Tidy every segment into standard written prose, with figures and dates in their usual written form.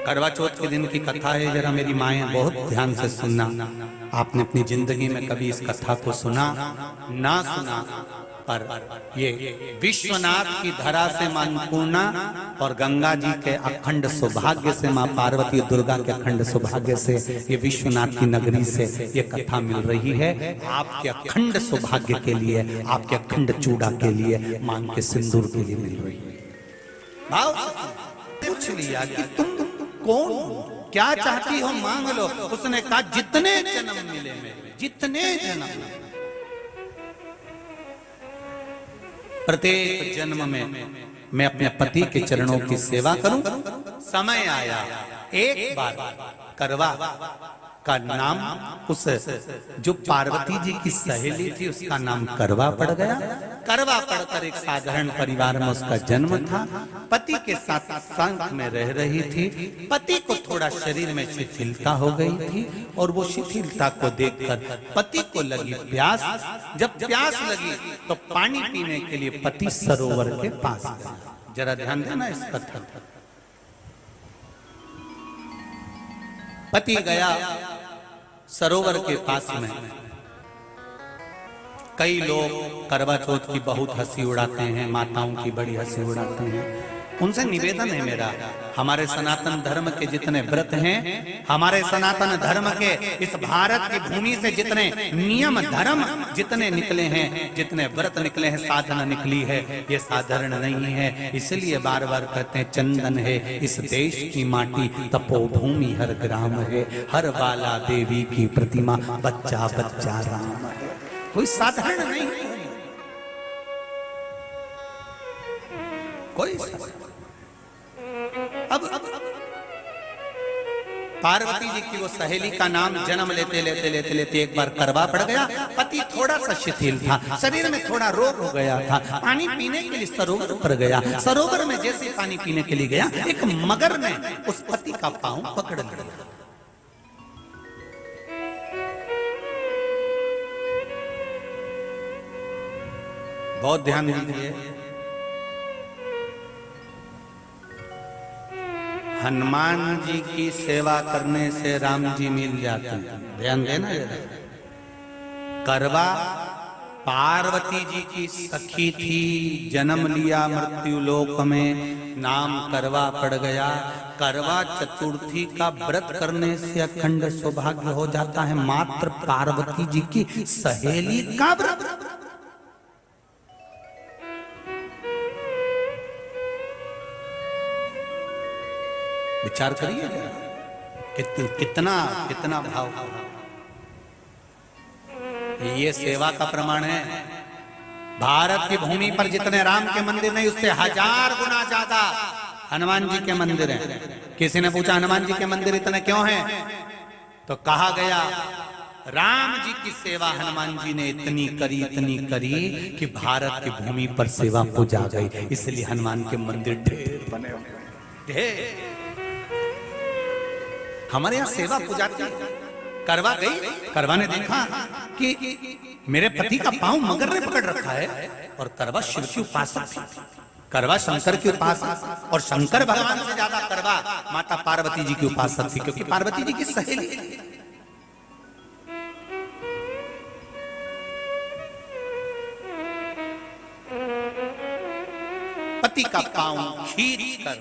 करवा चौथ के दिन की कथा है, जरा मेरी माएँ बहुत ध्यान से सुनना। आपने अपनी जिंदगी में कभी इस कथा को सुना ना सुना, पर ये विश्वनाथ की धरा से मां अन्नपूर्णा और गंगा जी के अखंड सौभाग्य से मां पार्वती दुर्गा के अखंड सौभाग्य से ये विश्वनाथ की नगरी से ये कथा मिल रही है। आपके अखंड सौभाग्य के लिए, आपके अखंड चूड़ा के लिए, मांग के सिंदूर के लिए मिल रही है। भाव पूछ लिया कि तुम कौन, क्या चाहती हो, मांग लो। उसने कहा जितने जन्म मिले मेरे, जितने जन्म, प्रत्येक जन्म में मैं अपने पति के चरणों की सेवा करूं। समय आया, एक बार करवा का नाम, उस जो पार्वती जी की सहेली थी उसका नाम करवा पड़ गया। करवा पढ़कर एक साधारण परिवार में उसका जन्म था। पति के साथ संग में रह रही थी। पति को थोड़ा शरीर में शिथिलता हो गई थी और वो शिथिलता को देखकर पति को लगी प्यास। जब प्यास लगी तो पानी पीने के लिए पति सरोवर के पास गया। जरा ध्यान देना इस कथा पर। पति गया सरोवर के पास में। कई लोग करवा चौथ की बहुत हंसी उड़ाते हैं, माताओं की बड़ी हंसी उड़ाते हैं। उनसे निवेदन है मेरा, हमारे सनातन धर्म के जितने व्रत हैं, हमारे सनातन धर्म के इस भारत की भूमि से जितने नियम धर्म जितने निकले हैं, जितने व्रत निकले हैं, साधना निकली है, ये साधारण नहीं है। इसलिए बार बार कहते हैं चंदन है इस देश की माटी, तपोभूमि हर ग्राम है, हर बाला देवी की प्रतिमा, बच्चा बच्चा राम है। कोई साधारण नहीं, कोई अब पार्वती जी की वो सहेली का नाम जन्म लेते लेते लेते लेते एक बार करवा पड़ गया। पति थोड़ा सा शिथिल था, शरीर में थोड़ा रोग हो गया था। पानी पीने के लिए सरोवर पर गया। सरोवर में जैसे पानी पीने के लिए गया, एक मगर ने उस पति का पांव पकड़ लिया। बहुत ध्यान दीजिए, हनुमान जी की सेवा करने से राम जी मिल जाते हैं। ध्यान देना जरा। करवा पार्वती जी की सखी थी, जन्म लिया मृत्यु लोक में, नाम करवा पड़ गया। करवा चतुर्थी का व्रत करने से अखंड सौभाग्य हो जाता है। मात्र पार्वती जी की सहेली का व्रत। विचार करिए कितना कितना भाव। ये सेवा का प्रमाण है। भारत की भूमि पर जितने राम के मंदिर नहीं, उससे 1000 गुना ज्यादा हनुमान जी के मंदिर हैं। किसी ने पूछा हनुमान जी के मंदिर इतने क्यों हैं, तो कहा गया राम जी की सेवा हनुमान जी ने इतनी करी कि भारत की भूमि पर सेवा पूजा गई। इसलिए हनुमान के मंदिर ढेर बने हुए, ढेर। हमारे यहाँ सेवा पूजाती है। करवा गई, करवा ने देखा कि मेरे पति का पांव मगर ने पकड़ रखा है, और करवा शिव की उपासक थी। करवा शंकर की उपासक, और शंकर भगवान से ज्यादा करवा माता पार्वती जी की उपासक थी, क्योंकि पार्वती जी की सहेली थी। पति का पांव खींचकर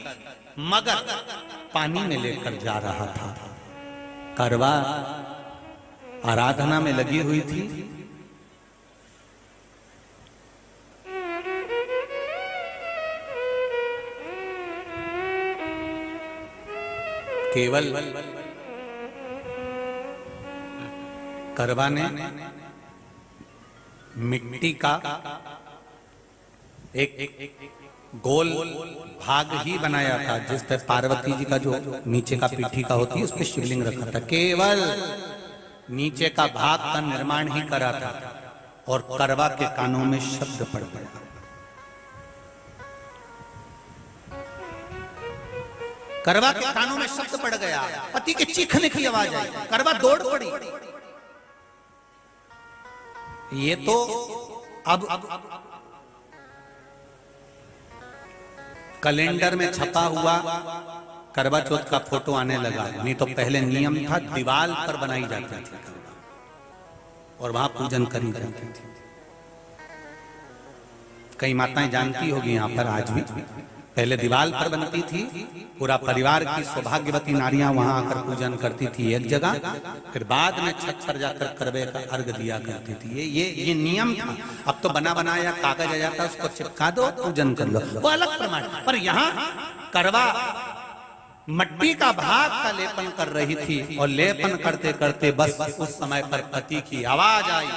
मगर पानी में लेकर जा रहा था। करवा आराधना में लगी हुई थी। केवल करवा ने मिट्टी का एक गोल भाग ही बनाया था, जिस पर पार्वती जी का जो नीचे का पीठी का होती है उस पर शिवलिंग रखा था। केवल नीचे का भाग का निर्माण ही करा था, और करवा के कानों में शब्द पड़ गया। करवा के कानों में शब्द पड़ गया, पति के चीखने की आवाज आई। करवा दौड़ पड़ी। ये तो अब कैलेंडर में छपा हुआ करवा चौथ का फोटो आने लगा, नहीं तो पहले नियम था दीवार पर बनाई जाती थी करवा और वहां पूजन करी जाती थी। कई माताएं जानती होगी यहाँ पर आज भी, पहले दीवार पर बनती थी, पूरा परिवार की सौभाग्यवती नारियां वहां आकर पूजन करती थी एक जगह, फिर बाद में छत पर जाकर करवे का अर्घ दिया करती थी। ये नियम था। अब तो बना बनाया कागज आ जाता, उसको चिपका दो, पूजन कर लो, वो अलग प्रमाण। पर यहाँ करवा मट्टी का भाग का लेपन कर रही थी और लेपन करते करते बस उस समय पर पति की आवाज आई,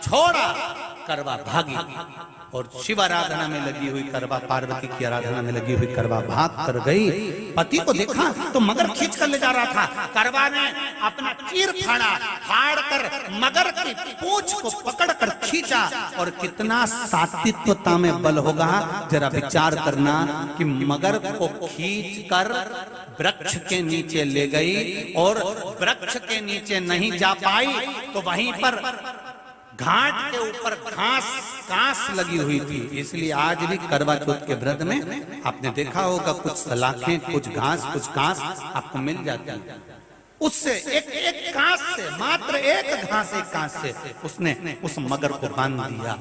छोड़ा, करवा भागी। और शिव आराधना में लगी हुई करवा, पार्वती की आराधना में लगी हुई करवा भाग कर गई। पति को देखा तो मगर खींच कर ले जा रहा था। करवा ने अपना चीर फाड़ा, फाड़ कर मगर की पूंछ को पकड़ कर खींचा। और कितना सात्विकता में बल होगा, जरा विचार करना कि मगर को खींच कर वृक्ष के नीचे ले गई और वृक्ष के नीचे नहीं जा पाई तो वहीं पर घाट के ऊपर घास लगी हुई थी। इसलिए आज भी करवा चौथ के व्रत में आपने देखा होगा कुछ सलाखें, कुछ घास आपको मिल जाती है। उससे एक घास से, मात्र एक घास, एक घास से उसने उस मगर को बांध दिया।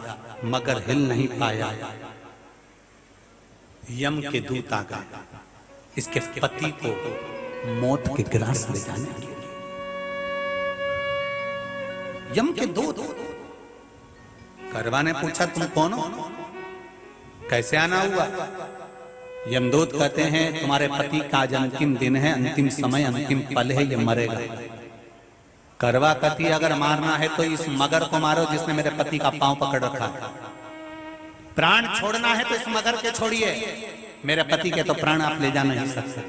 मगर हिल नहीं पाया। यम के दूत आ गए इसके पति को मौत के ग्रास ले जाने के लिए। यम के दूत। करवा ने पूछा तुम कौन हो, कैसे आना हुआ? यमदूत कहते हैं तुम्हारे पति का आज अंतिम दिन है, अंतिम समय, अंतिम पल है, ये मरेगा। करवा कहती अगर मारना है तो इस मगर को मारो जिसने मेरे पति का पांव पकड़ रखा है। प्राण छोड़ना है तो इस मगर के छोड़िए, मेरे पति के तो प्राण आप ले जा नहीं सकते।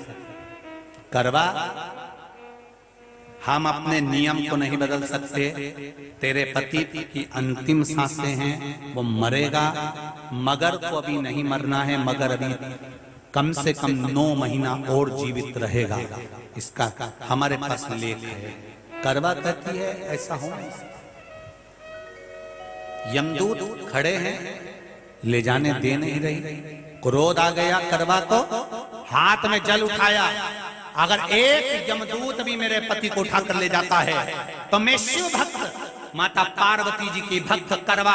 करवा, हम अपने नियम को नहीं बदल सकते। तेरे पति की अंतिम सांसें हैं, वो मरेगा। मगर को अभी नहीं मरना है, मगर अभी कम से कम 9 महीना और जीवित रहेगा। इसका हमारे पास लेख है। करवा कहती है ऐसा हो नहीं सकता। यमदूत खड़े हैं, ले जाने दे नहीं रही। क्रोध आ गया करवा को, हाथ में जल उठाया। अगर एक यमदूत भी मेरे पति को उठाकर ले जाता है तो मैं शिव भक्त माता पार्वती जी की भक्त करवा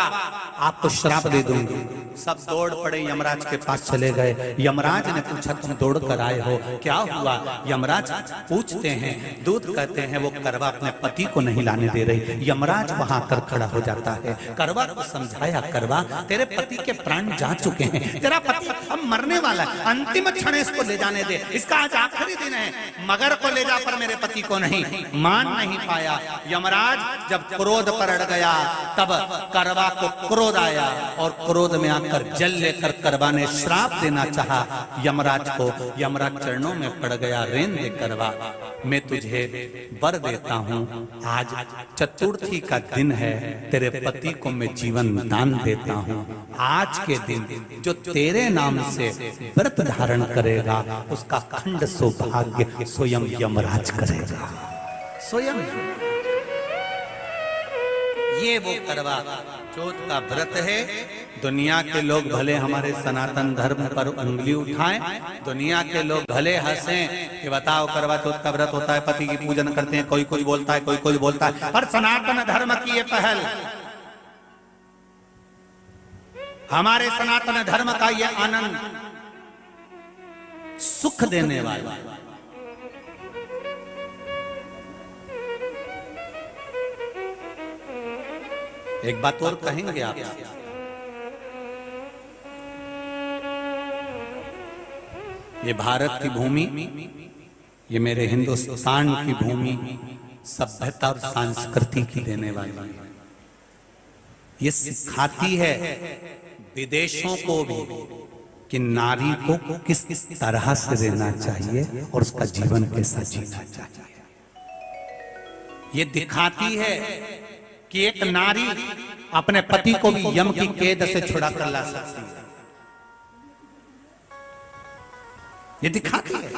आपको श्राप दे दूंगी। सब दौड़ पड़े, यमराज के पास चले गए। यमराज ने पूछा तुम दौड़ कर आए हो, क्या हुआ? यमराज पूछते हैं, दूत कहते हैं वो करवा अपने पति को नहीं लाने दे रही। यमराज वहां कर खड़ा हो जाता है। करवा को समझाया, करवा तेरे पति के प्राण जा चुके हैं, तेरा पति अब मरने वाला है, अंतिम क्षण इसको ले जाने दे, इसका आज आखिरी दिन है। मगर को ले जा पर मेरे पति को नहीं। मान नहीं पाया। यमराज जब क्रोध पर अड़ गया तब करवा को क्रोध आया और क्रोध में आकर जल लेकर करवा ने श्राप देना चाहा यमराज को। यमराज चरणों में पड़ गया, रेन दे करवा, मैं तुझे वर देता हूँ, आज चतुर्थी का दिन है, तेरे पति को मैं जीवन दान देता हूँ। आज के दिन जो तेरे नाम से व्रत धारण करेगा उसका खंड सौभाग्य स्वयं यमराज करेगा। स्वयं ये वो करवा चौथ का व्रत है। दुनिया के लोग भले हमारे सनातन धर्म पर उंगली उठाएं, दुनिया के लोग भले हंसें कि बताओ करवा चौथ का व्रत होता है, पति की पूजन करते हैं, कोई कोई बोलता है, कोई कोई बोलता है, पर सनातन धर्म की ये पहल, हमारे सनातन धर्म का ये आनंद सुख देने वाला। एक बात और कहेंगे आप, ये भारत की भूमि, ये मेरे हिंदुस्तान की भूमि सभ्यता और संस्कृति की देने वाली है। ये सिखाती है विदेशों को भी कि नारी को किस तरह से रहना चाहिए और उसका जीवन कैसा जीना चाहिए। ये दिखाती है कि एक नारी अपने पति को भी यम की कैद से छुड़ा कर ला सकती है। ये दिखाती है।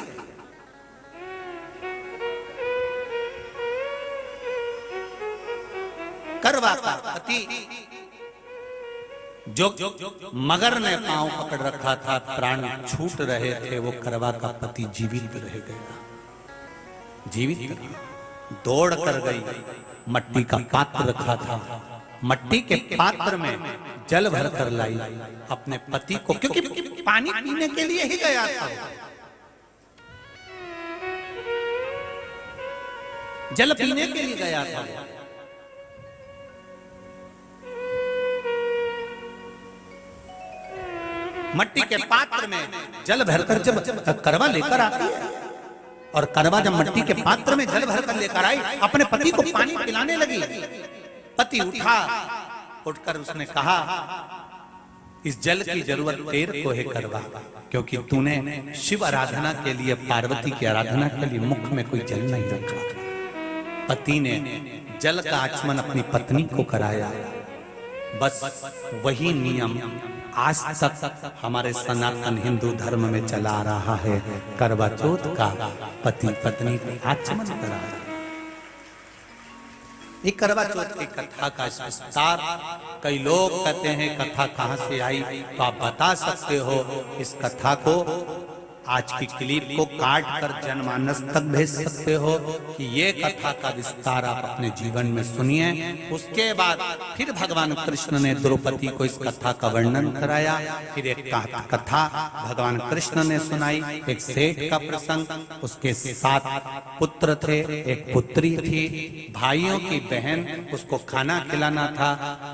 करवा का पति जो मगर ने पांव पकड़ रखा था, प्राण छूट रहे थे, वो करवा का पति जीवित रह गया, जीवित रहा। दौड़ कर गई, मट्टी का पात्र रखा था, मट्टी के पात्र में जल भर कर लाई अपने पति को, क्योंकि पानी पीने के लिए ही गया था, जल पीने के लिए गया था। मट्टी के पात्र में जल भरकर जब करवा लेकर आती है, और करवा जब मट्टी के पात्र में जल भरकर लेकर आई, अपने पति को पानी पिलाने लगी। पति उठा, उठकर उसने कहा, इस जल की जरूरत तेरे को है करवा, क्योंकि तूने शिव आराधना के लिए, पार्वती की आराधना के लिए मुख में कोई जल नहीं रखा। पति ने जल का आचमन अपनी पत्नी को कराया। बस वही नियम आज तक हमारे सनातन हिंदू धर्म में चला आ रहा है। करवा चौथ का पति पत्नी आचमन करा। ये करवा चौथ की कथा का विस्तार, कई लोग कहते हैं कथा कहां से आई, तो आप बता सकते हो इस कथा को, आज की क्लिप को काट कर जनमानस तक भेज सकते हो कि ये कथा का विस्तार आप अपने जीवन में सुनिए। उसके बाद फिर भगवान कृष्ण ने द्रौपदी को इस कथा का वर्णन कराया। फिर एक कथा भगवान कृष्ण ने सुनाई, एक सेठ का प्रसंग, उसके 7 पुत्र थे, एक पुत्री थी, भाइयों की बहन, उसको खाना खिलाना था,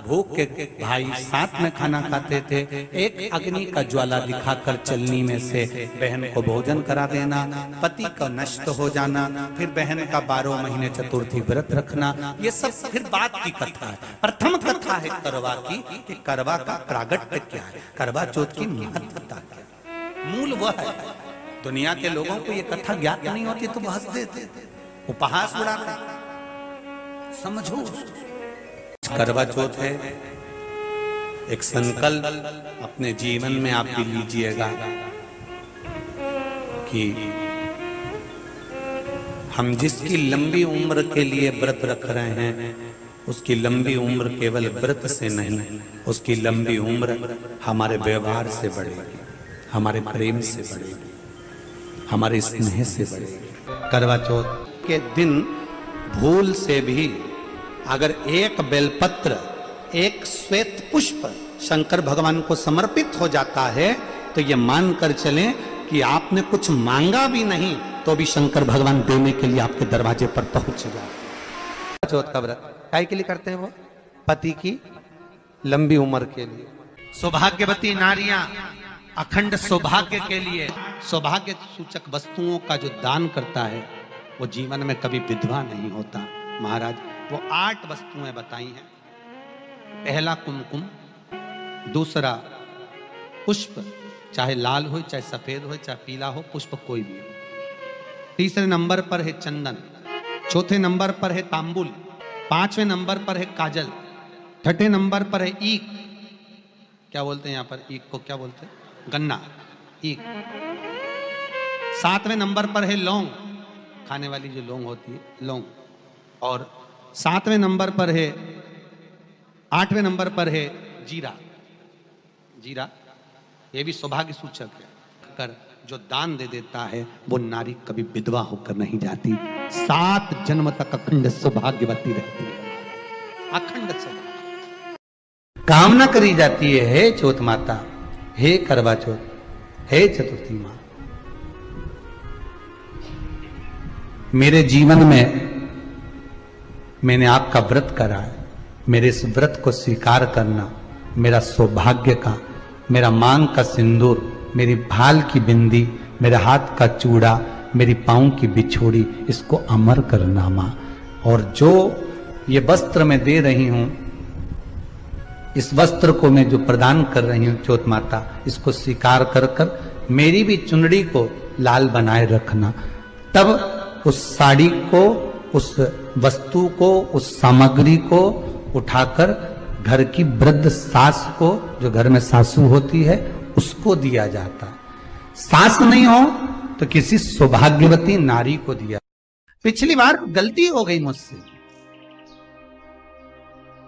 भूख के भाई साथ में खाना खाते थे, एक अग्नि का ज्वाला दिखाकर चलनी में से बहन को भोजन करा देना, पति का नष्ट हो जाना, फिर बहन का 12 महीने चतुर्थी व्रत रखना, ये सब फिर बात की कथा है। प्रथम कथा है करवा की, कि करवा का प्रागट्य क्या है, करवा चौथ की महत्वता क्या, मूल वह है। दुनिया के लोगों को ये कथा ज्ञात नहीं होती तो हंस देते, उपहास उड़ाते। समझो, करवा चौथ है, एक संकल्प अपने जीवन में आप भी लीजिएगा कि हम जिसकी लंबी उम्र के लिए व्रत रख रहे हैं, उसकी लंबी उम्र केवल व्रत से नहीं, उसकी लंबी उम्र हमारे व्यवहार से बढ़ेगी, हमारे प्रेम से बढ़ेगी, हमारे स्नेह से बढ़ेगी। करवा चौथ के दिन भूल से भी अगर एक बेलपत्र, एक श्वेत पुष्प शंकर भगवान को समर्पित हो जाता है, तो ये मानकर चलें कि आपने कुछ मांगा भी नहीं तो भी शंकर भगवान देने के लिए आपके दरवाजे पर पहुंच जाए। चौथ का व्रत काय के लिए करते हैं? वो पति की लंबी उम्र के लिए। सौभाग्यवती नारियां अखंड सौभाग्य के लिए, सौभाग्य सूचक वस्तुओं का जो दान करता है वो जीवन में कभी विधवा नहीं होता। महाराज वो 8 वस्तुएं बताई हैं। पहला कुमकुम, दूसरा पुष्प, चाहे लाल हो, चाहे सफेद हो, चाहे पीला हो, पुष्प कोई भी हो। तीसरे नंबर पर है चंदन, चौथे नंबर पर है तांबुल, 5वें नंबर पर है काजल, 6ठे नंबर पर है ईख। क्या बोलते हैं यहाँ पर ईख को? क्या बोलते हैं? गन्ना, ईख। 7वें नंबर पर है लौंग, खाने वाली जो लौंग होती है, लौंग। और 7वें नंबर पर है, 8वें नंबर पर है जीरा। जीरा ये भी सौभाग्य सूचक है। कर जो दान दे देता है वो नारी कभी विधवा होकर नहीं जाती, 7 जन्म तक अखंड सौभाग्यवती रहती है। अखंड सौभाग्य कामना करी जाती है। हे चौथ माता, हे करवा चौथ, हे चतुर्थी माँ, मेरे जीवन में मैंने आपका व्रत करा है, मेरे इस व्रत को स्वीकार करना, मेरा सौभाग्य का, मेरा मांग का सिंदूर, मेरी भाल की बिंदी, मेरे हाथ का चूड़ा, मेरी पाँव की बिछोड़ी, इसको अमर करना माँ। और जो ये वस्त्र मैं दे रही हूं, इस वस्त्र को मैं जो प्रदान कर रही हूं चौथ माता, इसको स्वीकार कर कर मेरी भी चुनड़ी को लाल बनाए रखना। तब उस साड़ी को, उस वस्तु को, उस सामग्री को उठाकर घर की वृद्ध सास को, जो घर में सासू होती है, उसको दिया जाता। सास नहीं हो तो किसी सौभाग्यवती नारी को दिया। पिछली बार गलती हो गई मुझसे,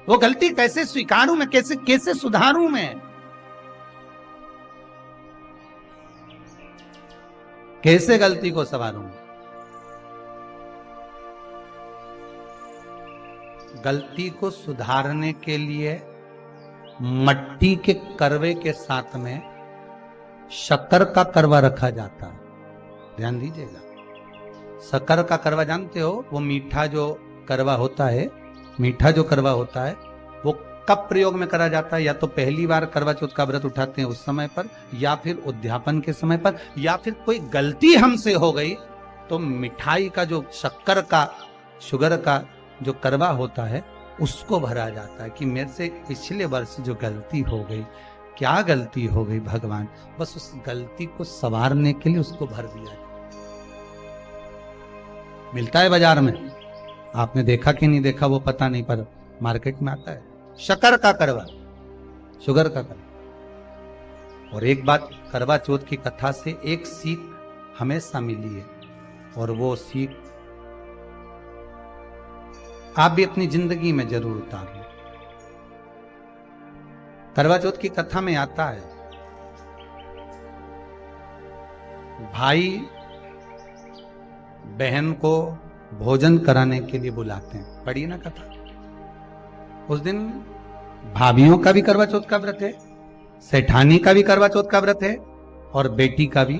वो गलती कैसे स्वीकारूं मैं, कैसे कैसे सुधारूं मैं, कैसे गलती को संवारूं। गलती को सुधारने के लिए मट्टी के करवे के साथ में शक्कर का करवा रखा जाता है। ध्यान दीजिएगा, शक्कर का करवा जानते हो, वो मीठा जो करवा होता है, मीठा जो करवा होता है वो कब प्रयोग में करा जाता है? या तो पहली बार करवा चौथ का व्रत उठाते हैं उस समय पर, या फिर उद्यापन के समय पर, या फिर कोई गलती हमसे हो गई तो मिठाई का जो शक्कर का, शुगर का जो करवा होता है उसको भरा जाता है कि मेरे से पिछले वर्ष जो गलती हो गई, क्या गलती हो गई भगवान, बस उस गलती को संवारने के लिए उसको भर दिया जाए। मिलता है बाजार में, आपने देखा कि नहीं देखा वो पता नहीं, पर मार्केट में आता है शक्कर का करवा, शुगर का करवा। और एक बात, करवा चौथ की कथा से एक सीख हमेशा मिली है, और वो सीख आप भी अपनी जिंदगी में जरूर उतारो। करवा चौथ की कथा में आता है, भाई बहन को भोजन कराने के लिए बुलाते हैं। पढ़ी ना कथा? उस दिन भाभियों का भी करवा चौथ का व्रत है, सेठानी का भी करवा चौथ का व्रत है, और बेटी का भी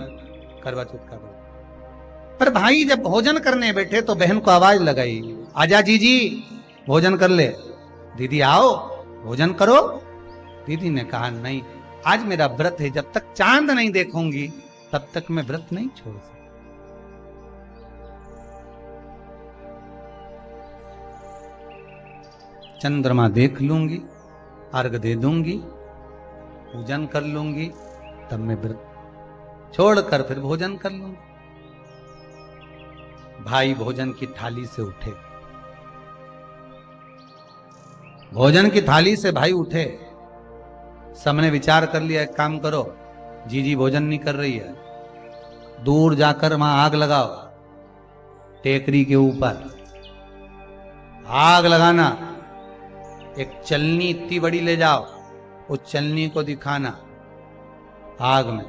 करवा चौथ का व्रत। पर भाई जब भोजन करने बैठे तो बहन को आवाज लगाई, आजा जीजी भोजन कर ले। दीदी आओ भोजन करो। दीदी ने कहा नहीं, आज मेरा व्रत है, जब तक चांद नहीं देखूंगी तब तक मैं व्रत नहीं छोड़ सकती। चंद्रमा देख लूंगी, अर्घ दे दूंगी, पूजन कर लूंगी, तब मैं व्रत छोड़कर फिर भोजन कर लूंगी। भाई भोजन की थाली से उठे, भोजन की थाली से भाई उठे। सबने विचार कर लिया, एक काम करो, जीजी भोजन नहीं कर रही है, दूर जाकर वहां आग लगाओ, टेकरी के ऊपर आग लगाना, एक चलनी इतनी बड़ी ले जाओ, उस चलनी को दिखाना आग में।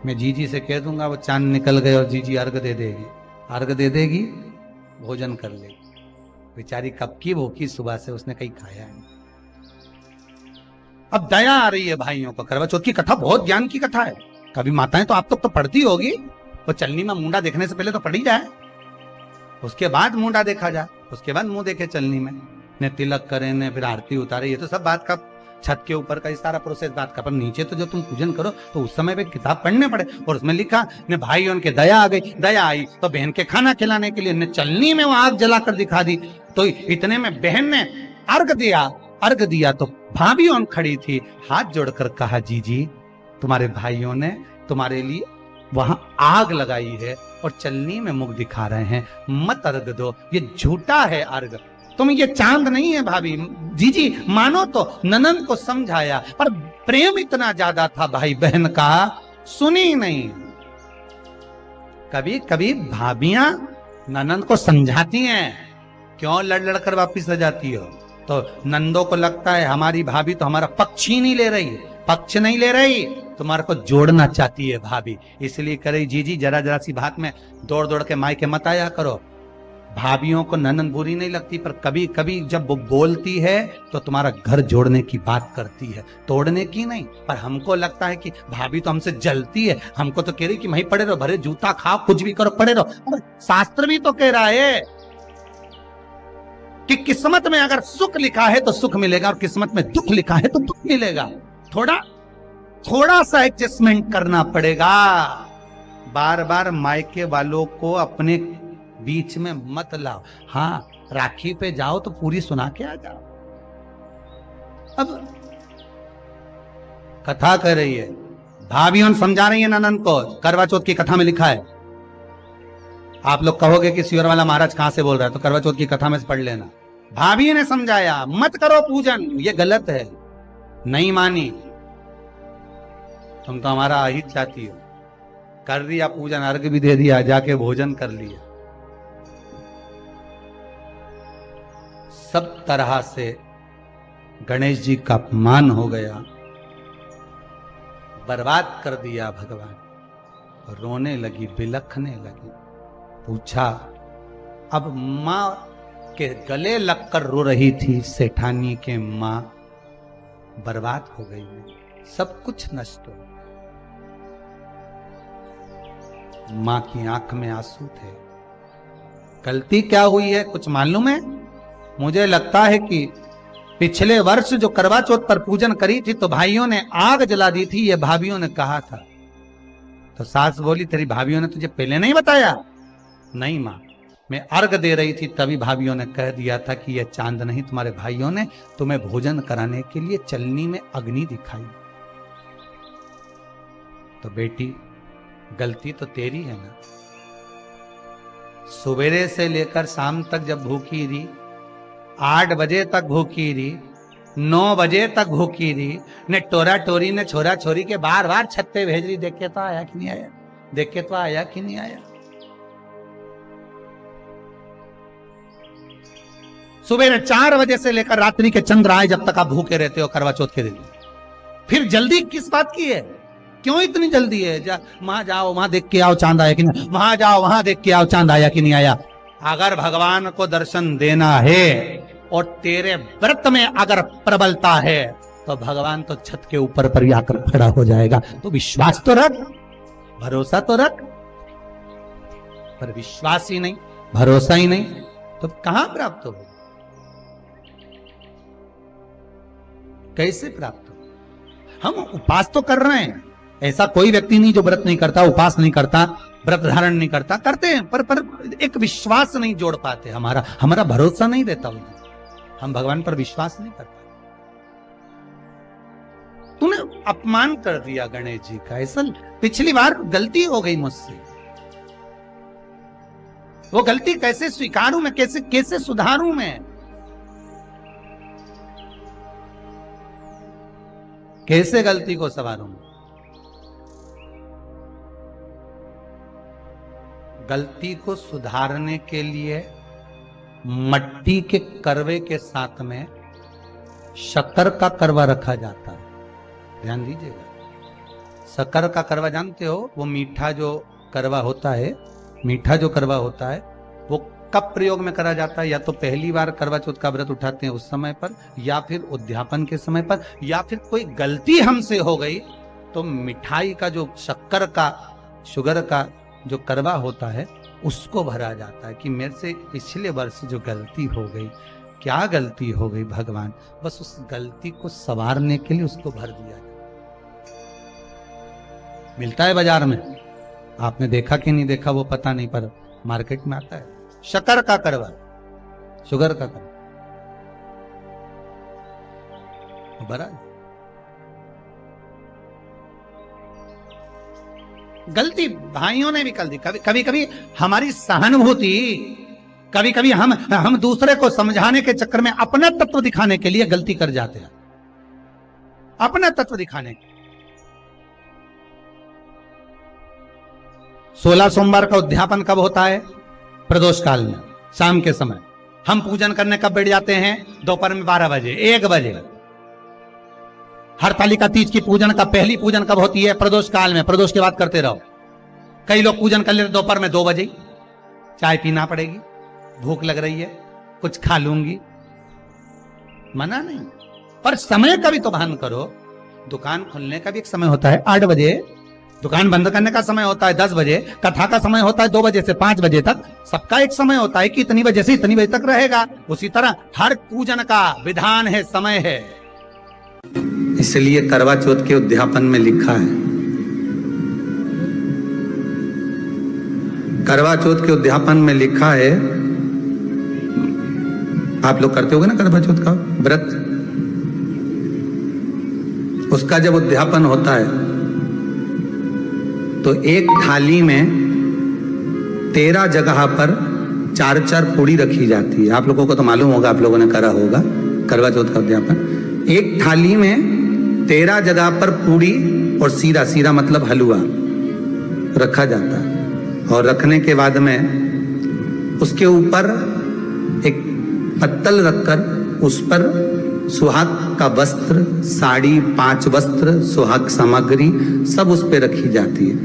मैं जीजी से कह दूंगा, वो चांद निकल गए और जीजी अर्घ दे देगी, अर्घ दे देगी, भोजन कर लेगी। बेचारी कब की भूखी, सुबह से उसने कहीं खाया नहीं। अब दया आ रही है भाइयों को। करवा चौथ की कथा बहुत ज्ञान की कथा है, कभी माताएं तो आप तो पढ़ती होगी। वो चलनी में मुंडा देखने से पहले तो पढ़ी जाए, उसके बाद मुंडा देखा जाए, उसके बाद मुंह देखे चलनी में, ने तिलक करे, ने फिर आरती उतारे। ये तो सब बात का छत के ऊपर का सारा प्रोसेस बात का, पर नीचे तो जो तुम पूजन करो तो उस समय पे किताब पढ़ने पड़े। और उसमें लिखा ने भाई उनके दया आ गई, दया आई तो बहन के खाना खिलाने के लिए ने चलनी में वो आग जलाकर दिखा दी। तो इतने में बहन ने अर्घ दिया, अर्घ दिया तो भाभी उन खड़ी थी, हाथ जोड़कर कहा, जीजी तुम्हारे भाइयों ने तुम्हारे लिए वहां आग लगाई है और चलनी में मुख दिखा रहे हैं, मत अर्घ दो, ये झूठा है अर्घ, तुम ये चांद नहीं है भाभी। जीजी मानो तो ननंद को समझाया, पर प्रेम इतना ज्यादा था भाई बहन का, सुनी नहीं। कभी कभी भाभियां ननंद को समझाती हैं, क्यों लड़ लड़ कर वापिस आ जाती हो? तो नंदों को लगता है हमारी भाभी तो हमारा पक्ष ही नहीं ले रही, पक्ष नहीं ले रही, तुम्हारे को जोड़ना चाहती है भाभी, इसलिए करे जीजी जरा जरा सी बात में दौड़ दौड़ के मायके मत आया करो। भाभियों को ननंद बुरी नहीं लगती, पर कभी कभी जब वो बोलती है तो तुम्हारा घर जोड़ने की बात करती है, तोड़ने की नहीं। पर हमको लगता है कि भाभी तो हमसे जलती है, हमको तो कह रही कि वहीं पड़े रहो, भरे जूता खाओ, कुछ भी करो, पड़े रहो। शास्त्र भी तो कह रहा है कि किस्मत में अगर सुख लिखा है तो सुख मिलेगा, और किस्मत में दुख लिखा है तो दुख मिलेगा। थोड़ा सा एडजस्टमेंट करना पड़ेगा। बार बार मायके वालों को अपने बीच में मत लाओ। हाँ, राखी पे जाओ तो पूरी सुना के आ जाओ। अब कथा कर रही है, भाभियों समझा रही है ननंद को, करवा चौथ की कथा में लिखा है। आप लोग कहोगे कि सियोर वाला महाराज कहां से बोल रहा है, तो करवा चौथ की कथा में से पढ़ लेना। भाभी ने समझाया, मत करो पूजन, ये गलत है, नहीं मानी, तुम तो हमारा अहित चाहती हो। कर दिया पूजन, अर्घ भी दे दिया, जाके भोजन कर लिया। सब तरह से गणेश जी का अपमान हो गया, बर्बाद कर दिया भगवान। रोने लगी, बिलखने लगी। पूछा, अब मां के गले लगकर रो रही थी सेठानी के मां, बर्बाद हो गई, सब कुछ नष्ट हो। मां की आंख में आंसू थे। गलती क्या हुई है कुछ मालूम है? मुझे लगता है कि पिछले वर्ष जो करवा चौथ पर पूजन करी थी तो भाइयों ने आग जला दी थी, ये भाभियों ने कहा था। तो सास बोली, तेरी भाभियों ने तुझे पहले नहीं बताया? नहीं मां, मैं अर्घ दे रही थी तभी भाभियों ने कह दिया था कि यह चांद नहीं, तुम्हारे भाइयों ने तुम्हें भोजन कराने के लिए चलनी में अग्नि दिखाई। तो बेटी, गलती तो तेरी है ना। सवेरे से लेकर शाम तक जब भूखी रही, 8 बजे तक भूखी रही, 9 बजे तक भूखी रही, ने टोरा टोरी ने छोरा छोरी के बार बार छत पे भेज रही, देख के तो आया कि नहीं आया, देख के तो आया कि नहीं आया। सुबह 4 बजे से लेकर रात्रि के चंद्र आए जब तक आप भूखे रहते हो करवा चौथ के दिन। फिर जल्दी किस बात की है? क्यों इतनी जल्दी है? वहां जाओ, वहां देख के आओ चांद आया कि नहीं, वहां जाओ, वहां देख के आओ चांद आया कि नहीं आया। अगर भगवान को दर्शन देना है और तेरे व्रत में अगर प्रबलता है तो भगवान तो छत के ऊपर पर आकर खड़ा हो जाएगा। तो विश्वास तो रख, भरोसा तो रख। पर विश्वास ही नहीं, भरोसा ही नहीं, तो कहां प्राप्त हो? कैसे प्राप्त हो? हम उपास तो कर रहे हैं, ऐसा कोई व्यक्ति नहीं जो व्रत नहीं करता, उपास नहीं करता, व्रत धारण नहीं करता, करते हैं, पर एक विश्वास नहीं जोड़ पाते। हमारा भरोसा नहीं रहता उन्हें, हम भगवान पर विश्वास नहीं कर पाते। तूने अपमान कर दिया गणेश जी का। ऐसा पिछली बार गलती हो गई मुझसे, वो गलती कैसे स्वीकारूं मैं, कैसे सुधारूं मैं, कैसे गलती को संवारूं? गलती को सुधारने के लिए मट्टी के करवे के साथ में शक्कर का करवा रखा जाता है। ध्यान दीजिएगा, शक्कर का करवा जानते हो? वो मीठा जो करवा होता है, मीठा जो करवा होता है वो कब प्रयोग में करा जाता है? या तो पहली बार करवा चौथ का व्रत उठाते हैं उस समय पर, या फिर उद्यापन के समय पर, या फिर कोई गलती हमसे हो गई तो मिठाई का जो शक्कर का, शुगर का जो करवा होता है उसको भरा जाता है कि मेरे से पिछले वर्ष जो गलती हो गई, क्या गलती हो गई भगवान, बस उस गलती को संवारने के लिए उसको भर दिया जाए। मिलता है बाजार में, आपने देखा कि नहीं देखा वो पता नहीं, पर मार्केट में आता है शक्कर का करवा, शुगर का करवा भरा। गलती भाइयों ने भी कर दी। कभी कभी हमारी सहानुभूति, कभी कभी हम दूसरे को समझाने के चक्कर में अपना तत्व दिखाने के लिए गलती कर जाते हैं, अपना तत्व दिखाने के। 16 सोमवार का उद्यापन कब होता है? प्रदोष काल में, शाम के समय। हम पूजन करने कब बैठ जाते हैं? दोपहर में 12 बजे, 1 बजे। हरतालिका तीज की पूजन का पहली पूजन कब होती है? प्रदोष काल में। प्रदोष के बाद करते रहो। कई लोग पूजन कर लेते दोपहर में 2 बजे। चाय पीना पड़ेगी, भूख लग रही है, कुछ खा लूंगी, मना नहीं, पर समय का भी तो भान करो। दुकान खुलने का भी एक समय होता है 8 बजे, दुकान बंद करने का समय होता है 10 बजे, कथा का समय होता है 2 बजे से 5 बजे तक। सबका एक समय होता है कि इतनी बजे से इतनी बजे तक रहेगा। उसी तरह हर पूजन का विधान है, समय है। इसलिए करवा चौथ के उद्यापन में लिखा है, करवा चौथ के उद्यापन में लिखा है, आप लोग करते होगे ना करवा चौथ का व्रत, उसका जब उद्यापन होता है तो एक थाली में 13 जगह पर 4-4 पूड़ी रखी जाती है। आप लोगों को तो मालूम होगा, आप लोगों ने करा होगा करवा चौथ का उद्यापन। एक थाली में 13 जगह पर पूड़ी और सीरा, सीरा मतलब हलवा रखा जाता है। और रखने के बाद में उसके ऊपर एक पत्तल रखकर उस पर सुहाग का वस्त्र, साड़ी, 5 वस्त्र, सुहाग सामग्री सब उस पे रखी जाती है।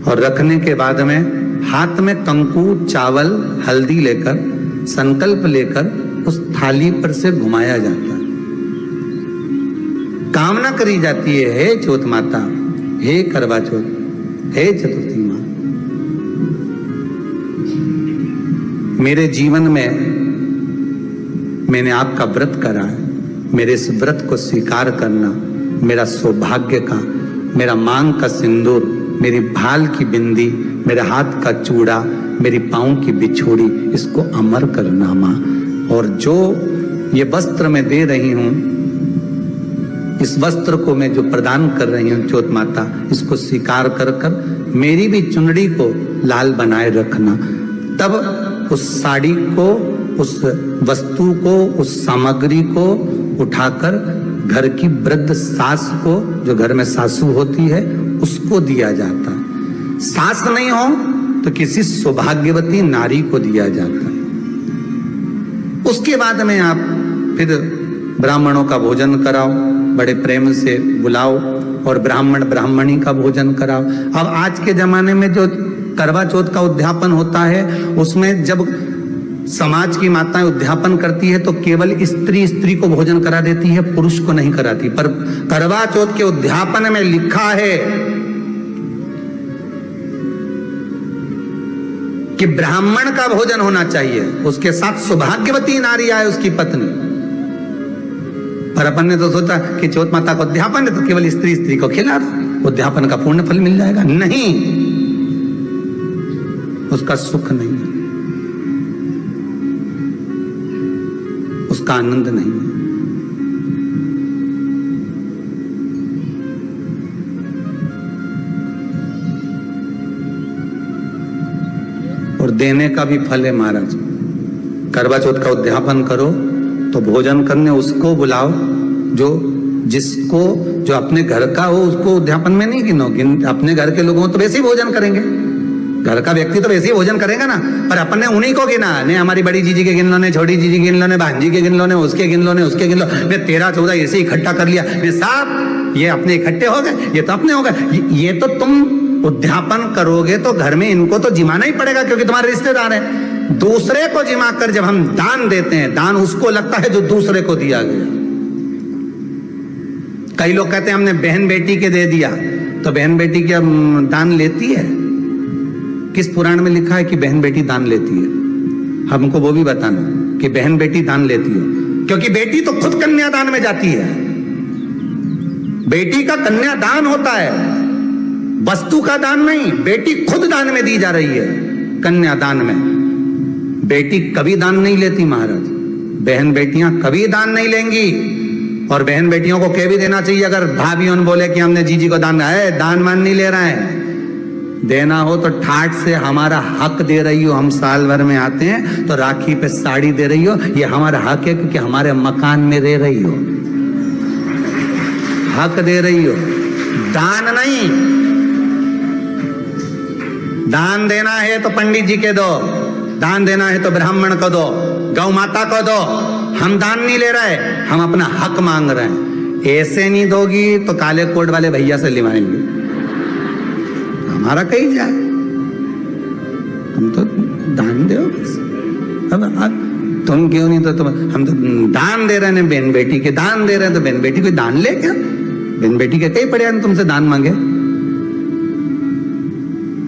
और रखने के बाद में हाथ में कंकु, चावल, हल्दी लेकर, संकल्प लेकर उस थाली पर से घुमाया जाता है। कामना करी जाती है, हे चौथ माता, हे करवा चौथ, हे चतुर्थी माँ, मेरे जीवन में मैंने आपका व्रत करा है, मेरे इस व्रत को स्वीकार करना, मेरा सौभाग्य का, मेरा मांग का सिंदूर, मेरी भाल की बिंदी, मेरे हाथ का चूड़ा, मेरी पाँव की बिछोड़ी, इसको अमर करना माँ। और जो ये वस्त्र मैं दे रही हूँ, इस वस्त्र को मैं जो प्रदान कर रही हूँ चौथ माता, इसको स्वीकार कर कर मेरी भी चुनड़ी को लाल बनाए रखना। तब उस साड़ी को, उस वस्तु को, उस सामग्री को उठाकर घर की वृद्ध सास को, जो घर में सासू होती है, उसको दिया जाता है। सास नहीं हो तो किसी सौभाग्यवती नारी को दिया जाता है। उसके बाद में आप फिर ब्राह्मणों का भोजन कराओ, बड़े प्रेम से बुलाओ और ब्राह्मण ब्राह्मणी का भोजन कराओ। अब आज के जमाने में जो करवा चौथ का उद्यापन होता है, उसमें जब समाज की माताएं उद्यापन करती है तो केवल स्त्री को भोजन करा देती है, पुरुष को नहीं कराती। पर करवा चौथ के उद्यापन में लिखा है कि ब्राह्मण का भोजन होना चाहिए, उसके साथ सौभाग्यवती नारी आए, उसकी पत्नी। पर अपन ने तो सोचा कि चौथ माता का उद्यापन है तो केवल स्त्री को खिला दो, उद्यापन का पूर्ण फल मिल जाएगा। नहीं, उसका सुख नहीं है, उसका आनंद नहीं है। और देने का भी फल है महाराज। करवा चौथ का उद्यापन करो तो भोजन करने उसको बुलाओ जो अपने घर का हो, उसको उद्यापन में नहीं गिनो। अपने घर के लोगों तो वैसे ही भोजन करेंगे, घर का व्यक्ति तो वैसे ही भोजन करेगा ना, पर अपन ने उन्हीं को गिना। ने हमारी बड़ी जीजी के गिन लो, ने छोटी जीजी गिन लो, ने भांजी के गिन लो, ने उसके गिन लो, ने उसके गिन लो, ने 13-14 ऐसे ही इकट्ठा कर लिया। ने साहब ये अपने इकट्ठे हो गए, ये तो अपने हो गए। ये तो तुम उद्यापन करोगे तो घर में इनको तो जिमाना ही पड़ेगा, क्योंकि तुम्हारे रिश्तेदार हैं। दूसरे को जिमा कर जब हम दान देते हैं, दान उसको लगता है जो दूसरे को दिया गया। कई लोग कहते हैं हमने बहन बेटी के दे दिया, तो बहन बेटी क्या दान लेती है? किस पुराण में लिखा है कि बहन बेटी दान लेती है? हमको वो भी बताना कि बहन बेटी दान लेती है, क्योंकि बेटी तो खुद कन्यादान में जाती है। बेटी का कन्यादान होता है, वस्तु का दान नहीं। बेटी खुद दान में दी जा रही है, कन्यादान में। बेटी कभी दान नहीं लेती महाराज, बहन बेटियां कभी दान नहीं लेंगी। और बहन बेटियों को कह भी देना चाहिए, अगर भाभी उन बोले कि हमने जीजी को दान है, दान मान नहीं ले रहे हैं। देना हो तो ठाट से हमारा हक दे रही हो। हम साल भर में आते हैं तो राखी पे साड़ी दे रही हो, ये हमारा हक है, क्योंकि हमारे मकान में रह रही हो, हक दे रही हो, दान नहीं। दान देना है तो पंडित जी के दो, दान देना है तो ब्राह्मण को दो, गौ माता को दो। हम दान नहीं ले रहे, हम अपना हक मांग रहे हैं। ऐसे नहीं दोगी तो काले कोट वाले भैया से लिवाएंगे, हमारा कहीं जाए। हम तो दान दो बस। अब तुम क्यों नहीं, तो हम तो दान दे रहे हैं, बहन बेटी के दान दे रहे हैं, तो बहन बेटी कोई दान ले क्या? बहन बेटी के कई पड़े तुमसे दान मांगे?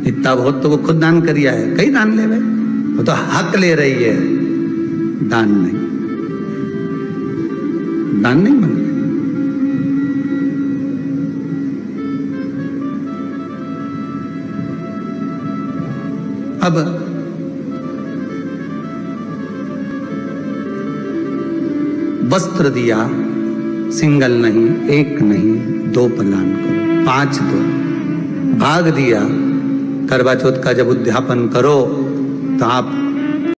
इतना बहुत तो वो खुद दान करिया है, कई दान ले भाई। वो तो हक ले रही है, दान नहीं, दान नहीं मांग रही। अब वस्त्र दिया, सिंगल नहीं, एक नहीं, 2 प्रदान करो, 5 दो। भाग दिया, करवा चौथ का जब उद्यापन करो तो आप